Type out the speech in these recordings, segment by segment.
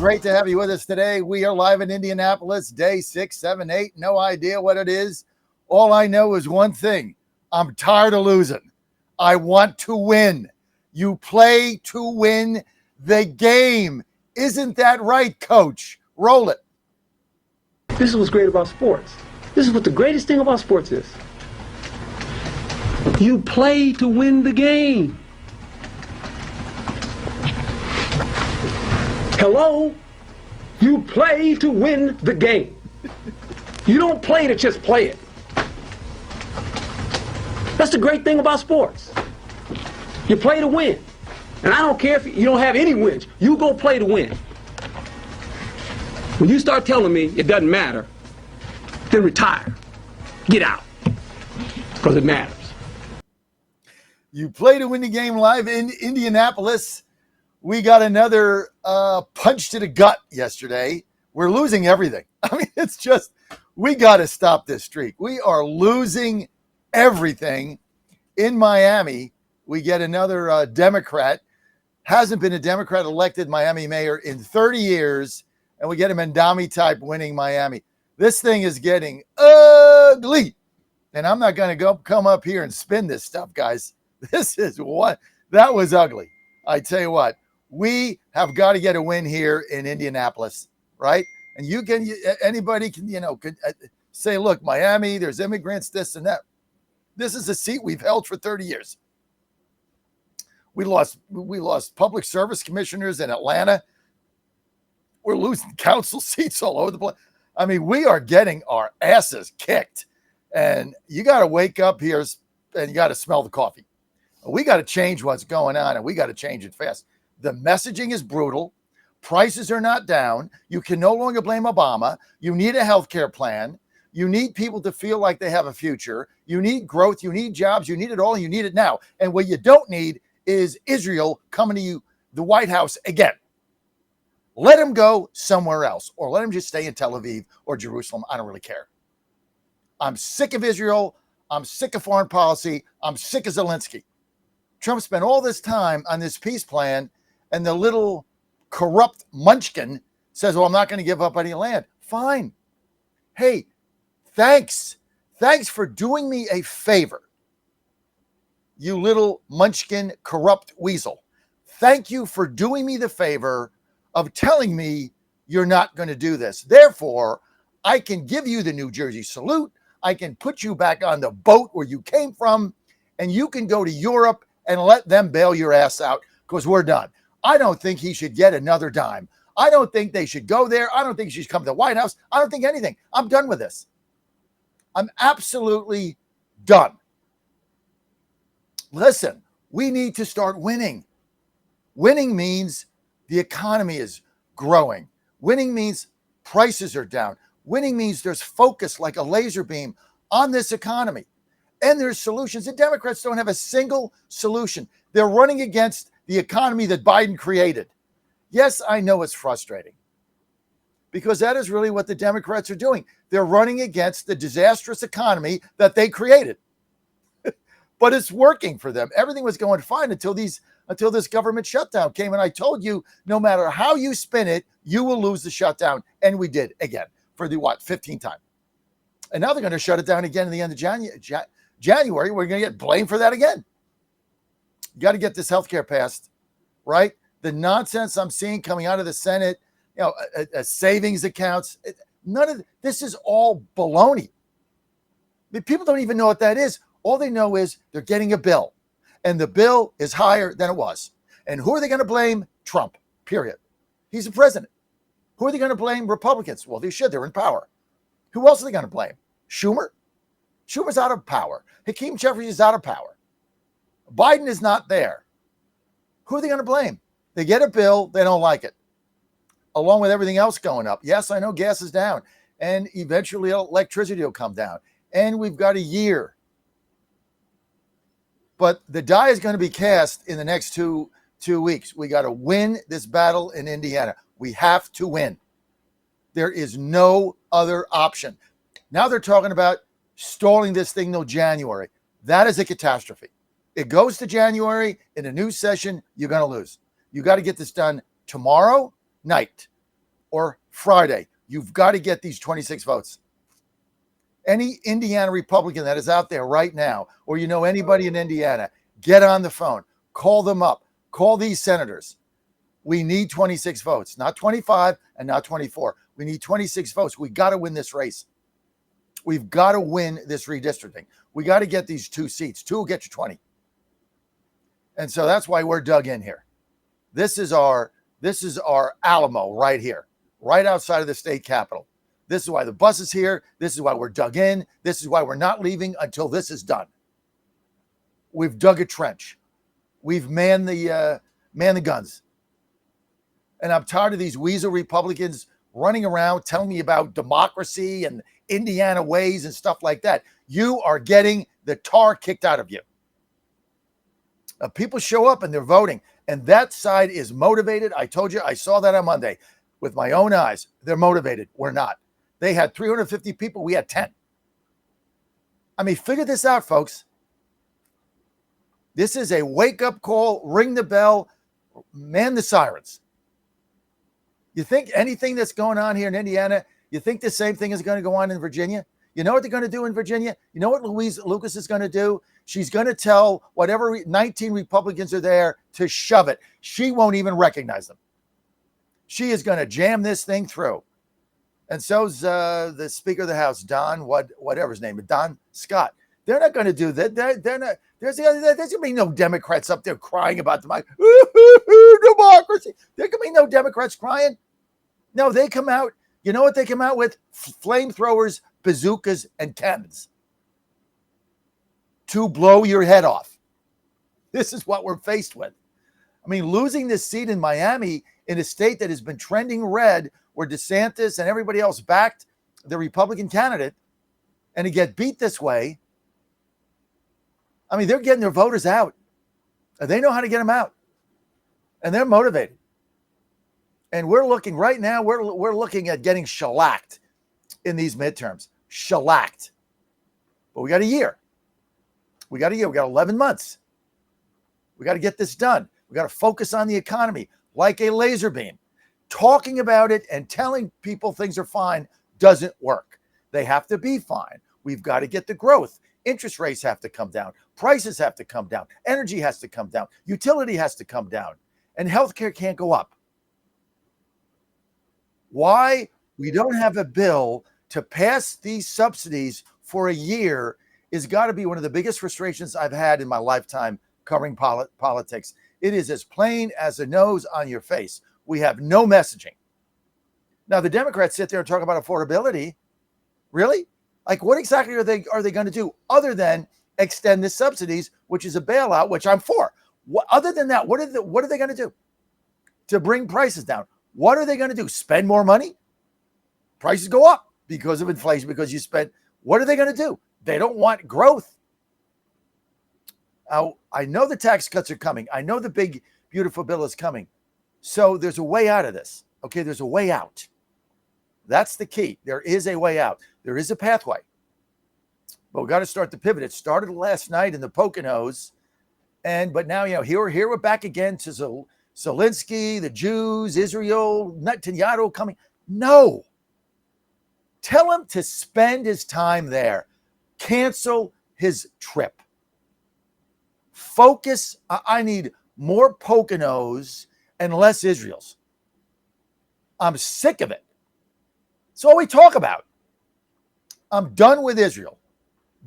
Great to have you with us today. We are live in Indianapolis, day 6, 7, 8. No idea what it is. All I know is one thing. I'm tired of losing. I want to win. You play to win the game. Isn't that right, Coach? Roll it. This is what's great about sports. This is what the greatest thing about sports is. You play to win the game. Hello? You play to win the game. You don't play to just play it. That's the great thing about sports. You play to win. And I don't care if you don't have any wins. You go play to win. When you start telling me it doesn't matter, then retire. Get out. Because it matters. You play to win the game live in Indianapolis. We got another punch to the gut yesterday. We're losing everything. I mean, it's just, we got to stop this streak. We are losing everything. In Miami, we get another Democrat. Hasn't been a Democrat elected Miami mayor in 30 years. And we get a Mandami type winning Miami. This thing is getting ugly. And I'm not going to come up here and spin this stuff, guys. This is what, that was ugly. I tell you what, we have got to get a win here in Indianapolis, right? And anybody can, could say, look, Miami, there's immigrants, this and that. This is a seat we've held for 30 years. We lost public service commissioners in Atlanta. We're losing council seats all over the place. I mean, we are getting our asses kicked. And you got to wake up here and you got to smell the coffee. We got to change what's going on, and we got to change it fast. The messaging is brutal. Prices are not down. You can no longer blame Obama. You need a health care plan. You need people to feel like they have a future. You need growth. You need jobs. You need it all. And you need it now. And what you don't need is Israel coming to you, the White House again. Let him go somewhere else, or let him just stay in Tel Aviv or Jerusalem. I don't really care. I'm sick of Israel. I'm sick of foreign policy. I'm sick of Zelensky. Trump spent all this time on this peace plan, and the little corrupt munchkin says, well, I'm not going to give up any land. Fine. Hey, thanks. Thanks for doing me a favor. You little munchkin, corrupt weasel. Thank you for doing me the favor of telling me you're not going to do this. Therefore, I can give you the New Jersey salute. I can put you back on the boat where you came from, and you can go to Europe and let them bail your ass out because we're done. I don't think he should get another dime. I don't think they should go there. I don't think she should come to the White House. I don't think anything. I'm done with this. I'm absolutely done. Listen, we need to start winning. Winning means the economy is growing. Winning means prices are down. Winning means there's focus like a laser beam on this economy. And there's solutions. The Democrats don't have a single solution. They're running against the economy that Biden created. Yes, I know it's frustrating because that is really what the Democrats are doing. They're running against the disastrous economy that they created. But it's working for them. Everything was going fine until this government shutdown came. And I told you, no matter how you spin it, you will lose the shutdown. And we did again for the 15th time. And now they're going to shut it down again at the end of January. We're going to get blamed for that again. You got to get this healthcare passed, right? The nonsense I'm seeing coming out of the Senate, savings accounts, none of this is all baloney. I mean, people don't even know what that is. All they know is they're getting a bill, and the bill is higher than it was. And who are they going to blame? Trump, period. He's the president. Who are they going to blame? Republicans. Well, they should. They're in power. Who else are they going to blame? Schumer? Schumer's out of power. Hakeem Jeffries is out of power. Biden is not there. Who are they going to blame? They get a bill, they don't like it, along with everything else going up. Yes, I know gas is down, and eventually electricity will come down, and we've got a year. But the die is going to be cast in the next two weeks. We got to win this battle in Indiana. We have to win. There is no other option. Now they're talking about stalling this thing till January. That is a catastrophe. It goes to January in a new session, you're going to lose. You got to get this done tomorrow night. or Friday. You've got to get these 26 votes. Any Indiana Republican that is out there right now, or you know anybody in Indiana, get on the phone, call them up, call these senators. We need 26 votes, not 25 and not 24. We need 26 votes. We got to win this race. We've got to win this redistricting. We got to get these 2 seats. 2 will get you 20. And so that's why we're dug in here. This is our Alamo right here, right outside of the state capitol. This is why the bus is here. This is why we're dug in. This is why we're not leaving until this is done. We've dug a trench. We've manned the guns. And I'm tired of these weasel Republicans running around telling me about democracy and Indiana ways and stuff like that. You are getting the tar kicked out of you. People show up and they're voting, and that side is motivated. I told you, I saw that on Monday with my own eyes. They're motivated. We're not. They had 350 people. We had 10. I mean, figure this out, folks. This is a wake-up call. Ring the bell. Man the sirens. You think anything that's going on here in Indiana, you think the same thing is going to go on in Virginia? You know what they're going to do in Virginia? You know what Louise Lucas is going to do? She's going to tell whatever 19 Republicans are there to shove it. She won't even recognize them. She is going to jam this thing through. And so's the Speaker of the House, Don, whatever his name is, Don Scott. They're not going to do that. They're not. There's going to be no Democrats up there crying about democracy. There can be no Democrats crying. No, they come out. You know what they come out with? Flamethrowers, bazookas, and cannons to blow your head off. This is what we're faced with. I mean, losing this seat in Miami in a state that has been trending red, where DeSantis and everybody else backed the Republican candidate, and to get beat this way, I mean, they're getting their voters out. They know how to get them out. And they're motivated. And we're looking right now, we're looking at getting shellacked in these midterms. Shellacked. But we got a year. We got 11 months. We got to get this done. We got to focus on the economy like a laser beam. Talking about it and telling people things are fine doesn't work. They have to be fine. We've got to get the growth. Interest rates have to come down. Prices have to come down. Energy has to come down. Utility has to come down. And healthcare can't go up. Why we don't have a bill to pass these subsidies for a year is got to be one of the biggest frustrations I've had in my lifetime covering politics. It is as plain as the nose on your face. We have no messaging. Now, the Democrats sit there and talk about affordability. Really? Like, what exactly are they going to do other than extend the subsidies, which is a bailout, which I'm for? Other than that, what are they going to do to bring prices down? What are they going to do? Spend more money? Prices go up because of inflation, because you spend. What are they going to do? They don't want growth. I know the tax cuts are coming. I know the big, beautiful bill is coming. So there's a way out of this. Okay, there's a way out. That's the key. There is a way out. There is a pathway. But we got to start to pivot. It started last night in the Poconos. But now, here we're back again to Zelensky, the Jews, Israel, Netanyahu coming. No. Tell him to spend his time there. Cancel his trip. Focus. I need more Poconos and less Israels. I'm sick of it. It's all we talk about. I'm done with Israel.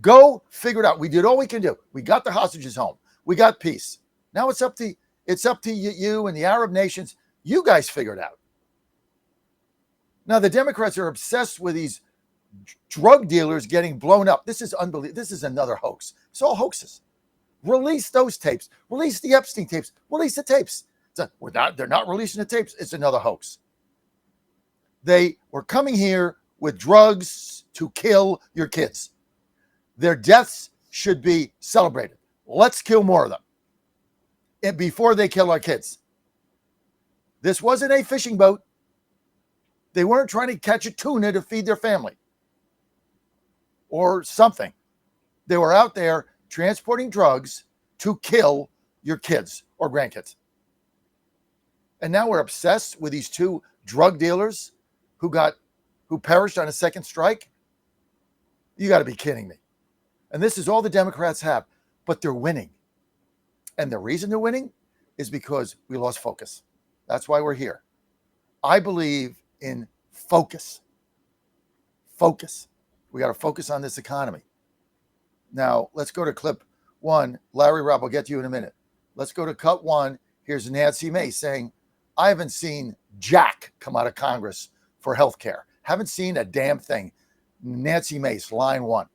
Go figure it out. We did all we can do. We got the hostages home. We got peace. Now it's up to you and the Arab nations. You guys figure it out. Now the Democrats are obsessed with these drug dealers getting blown up. This is unbelievable. This is another hoax. It's all hoaxes. Release those tapes. Release the Epstein tapes. Release the tapes. They're not releasing the tapes. It's another hoax. They were coming here with drugs to kill your kids. Their deaths should be celebrated. Let's kill more of them. And before they kill our kids. This wasn't a fishing boat. They weren't trying to catch a tuna to feed their family or something. They were out there transporting drugs to kill your kids or grandkids. And now we're obsessed with these two drug dealers who perished on a second strike? You got to be kidding me. And this is all the Democrats have, but they're winning. And the reason they're winning is because we lost focus. That's why we're here. I believe in focus. Focus. We got to focus on this economy. Now, let's go to clip one. Larry Robb, I'll get to you in a minute. Let's go to cut one. Here's Nancy Mace saying, I haven't seen jack come out of Congress for health care. Haven't seen a damn thing. Nancy Mace, line one.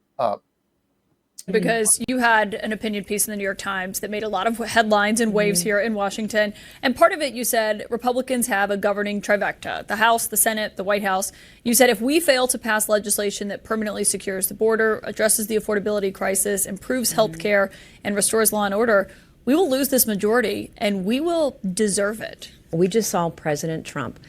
Because you had an opinion piece in the New York Times that made a lot of headlines and waves here in Washington. And part of it, you said, Republicans have a governing trifecta, the House, the Senate, the White House. You said if we fail to pass legislation that permanently secures the border, addresses the affordability crisis, improves health care, and restores law and order, we will lose this majority and we will deserve it. We just saw President Trump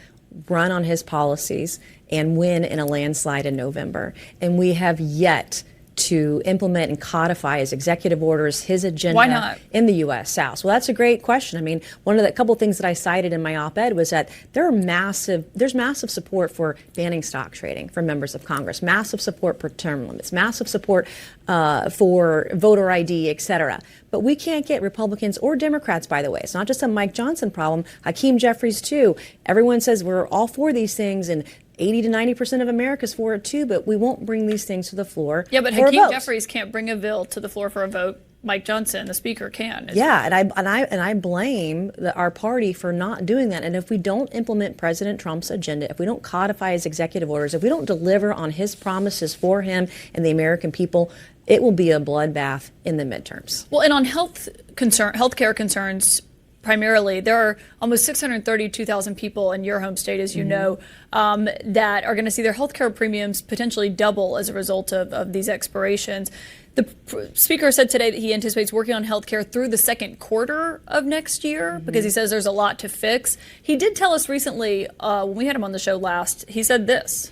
run on his policies and win in a landslide in November. And we have yet to implement and codify his executive orders, his agenda. Why not? In the U.S. South. Well, that's a great question. I mean, one of the couple things that I cited in my op-ed was that there's massive support for banning stock trading from members of Congress, massive support for term limits, massive support for voter ID, et cetera. But we can't get Republicans or Democrats, by the way. It's not just a Mike Johnson problem. Hakeem Jeffries, too. Everyone says we're all for these things, and 80 to 90% of America's for it too, but we won't bring these things to the floor. Yeah, but Hakeem Jeffries can't bring a bill to the floor for a vote. Mike Johnson, the speaker, can. Yeah, and I blame our party for not doing that. And if we don't implement President Trump's agenda, if we don't codify his executive orders, if we don't deliver on his promises for him and the American people, it will be a bloodbath in the midterms. Well, and on healthcare concerns, primarily, there are almost 632,000 people in your home state, as you know, that are going to see their health care premiums potentially double as a result of these expirations. The speaker said today that he anticipates working on health care through the second quarter of next year because he says there's a lot to fix. He did tell us recently, when we had him on the show last, he said this.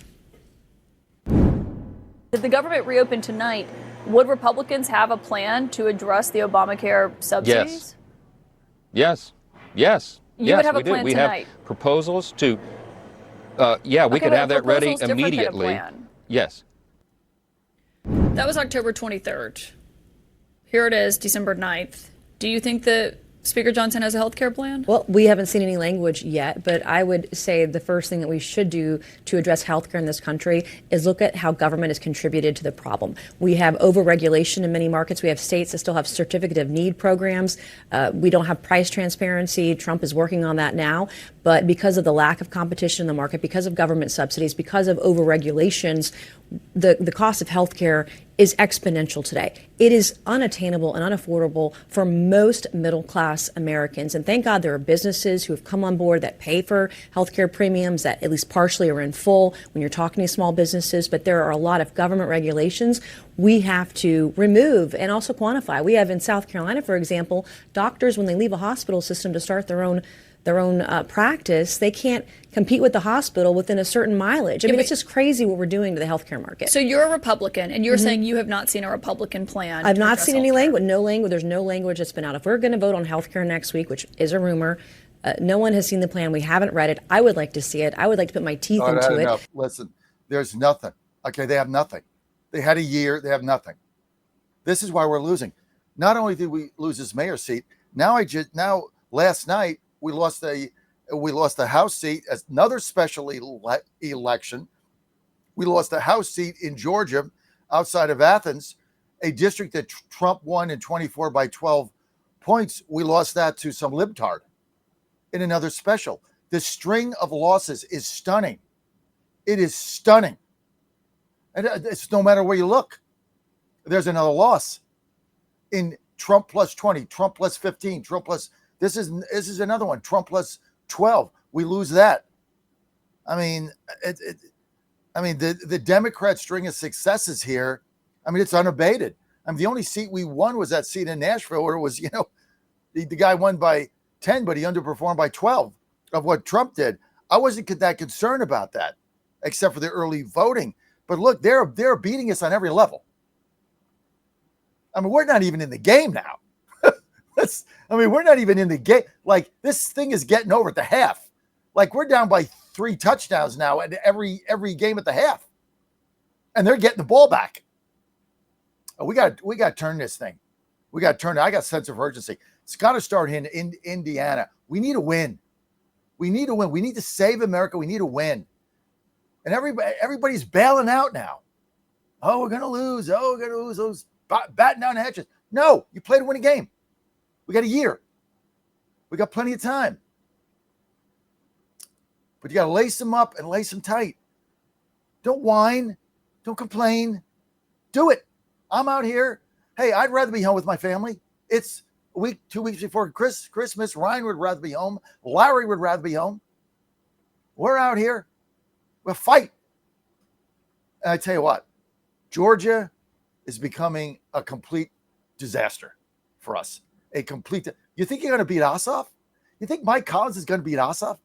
If the government reopened tonight, would Republicans have a plan to address the Obamacare subsidies? Yes. You would have a plan We tonight. have proposals to, we could have that ready immediately. Yes. That was October 23rd. Here it is, December 9th. Do you think that Speaker Johnson has a health care plan? Well, we haven't seen any language yet, but I would say the first thing that we should do to address healthcare in this country is look at how government has contributed to the problem. We have overregulation in many markets. We have states that still have certificate of need programs. We don't have price transparency. Trump is working on that now. But because of the lack of competition in the market, because of government subsidies, because of overregulations, the cost of healthcare is exponential today. It is unattainable and unaffordable for most middle-class Americans. And thank God there are businesses who have come on board that pay for healthcare premiums that at least partially are in full when you're talking to small businesses. But there are a lot of government regulations we have to remove and also quantify. We have in South Carolina, for example, doctors, when they leave a hospital system to start their own practice, they can't compete with the hospital within a certain mileage. I mean, it's just crazy what we're doing to the healthcare market. So you're a Republican, and you're saying you have not seen a Republican plan. I've not seen any language. No language. There's no language that's been out. If we're going to vote on healthcare next week, which is a rumor, no one has seen the plan. We haven't read it. I would like to see it. I would like to put my teeth into it. Enough. Listen, there's nothing. Okay, they have nothing. They had a year. They have nothing. This is why we're losing. Not only did we lose this mayor's seat, now last night, we lost the House seat, another special election. We lost the House seat in Georgia, outside of Athens, a district that Trump won in 24 by 12 points. We lost that to some libtard in another special. The string of losses is stunning. It is stunning. And it's no matter where you look, there's another loss in Trump plus 20, Trump plus 15, Trump plus. This is another one. Trump plus 12. We lose that. I mean, the Democrat string of successes here. I mean, it's unabated. I mean, the only seat we won was that seat in Nashville, where it was, the guy won by 10, but he underperformed by 12 of what Trump did. I wasn't that concerned about that, except for the early voting. But look, they're beating us on every level. I mean, we're not even in the game now. We're not even in the game. Like, this thing is getting over at the half. Like, we're down by 3 touchdowns now at every game at the half, and they're getting the ball back. We got to turn this thing. We got to turn it. I got a sense of urgency. It's got to start in Indiana. We need a win. We need to win. We need to save America. We need to win. And everybody's bailing out now. Oh, we're going to lose. Oh, we're going to lose. Those batting down the hatches. No, you play to win a game. We got a year. We got plenty of time. But you got to lace them up and lace them tight. Don't whine. Don't complain. Do it. I'm out here. Hey, I'd rather be home with my family. It's a week, 2 weeks before Christmas. Ryan would rather be home. Larry would rather be home. We're out here. We'll fight. And I tell you what, Georgia is becoming a complete disaster for us. You think you're going to beat Ossoff? You think Mike Collins is going to beat Ossoff?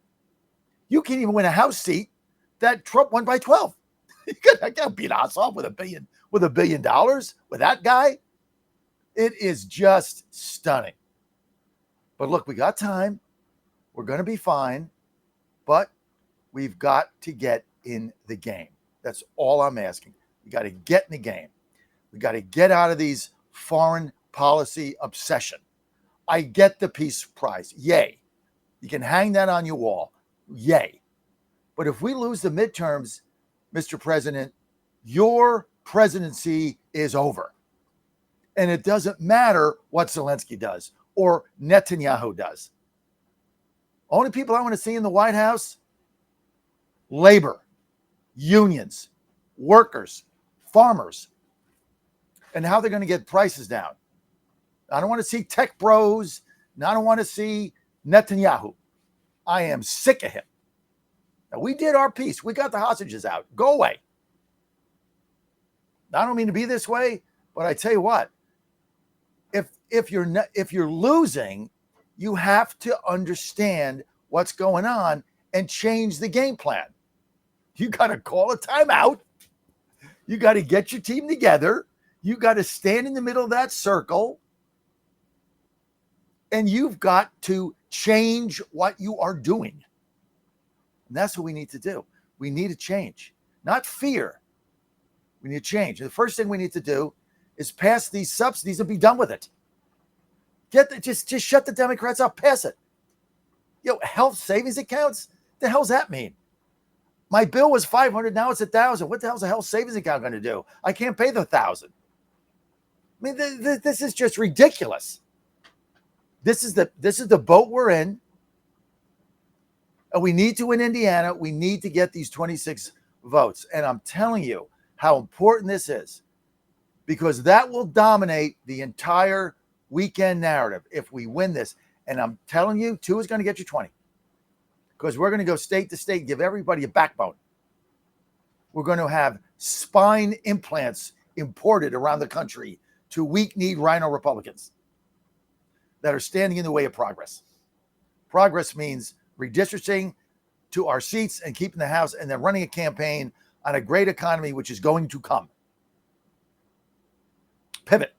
You can't even win a House seat that Trump won by 12. You can't beat Ossoff with $1 billion with that guy. It is just stunning. But look, we got time. We're going to be fine. But we've got to get in the game. That's all I'm asking. We got to get in the game. We got to get out of these foreign policy obsession. I get the peace prize. Yay. You can hang that on your wall. Yay. But if we lose the midterms, Mr. President, your presidency is over. And it doesn't matter what Zelensky does or Netanyahu does. Only people I want to see in the White House, labor, unions, workers, farmers, and how they're going to get prices down. I don't want to see tech bros, and I don't want to see Netanyahu. I am sick of him. Now, we did our piece. We got the hostages out. Go away. I don't mean to be this way, but I tell you what, if you're losing, you have to understand what's going on and change the game plan. You got to call a timeout. You got to get your team together. You got to stand in the middle of that circle. And you've got to change what you are doing. And that's what we need to do. We need to change, not fear. We need to change. And the first thing we need to do is pass these subsidies and be done with it. Just shut the Democrats up. Pass it. Health savings accounts? The hell's that mean? My bill was $500. Now it's $1,000. What the hell's a health savings account going to do? I can't pay the $1,000. I mean, this is just ridiculous. This is the boat we're in. And we need to win Indiana. We need to get these 26 votes. And I'm telling you how important this is, because that will dominate the entire weekend narrative if we win this. And I'm telling you, 2 is going to get you 20, because we're going to go state to state, give everybody a backbone. We're going to have spine implants imported around the country to weak-kneed rhino Republicans that are standing in the way of progress. Progress means redistricting to our seats and keeping the House, and then running a campaign on a great economy, which is going to come. Pivot.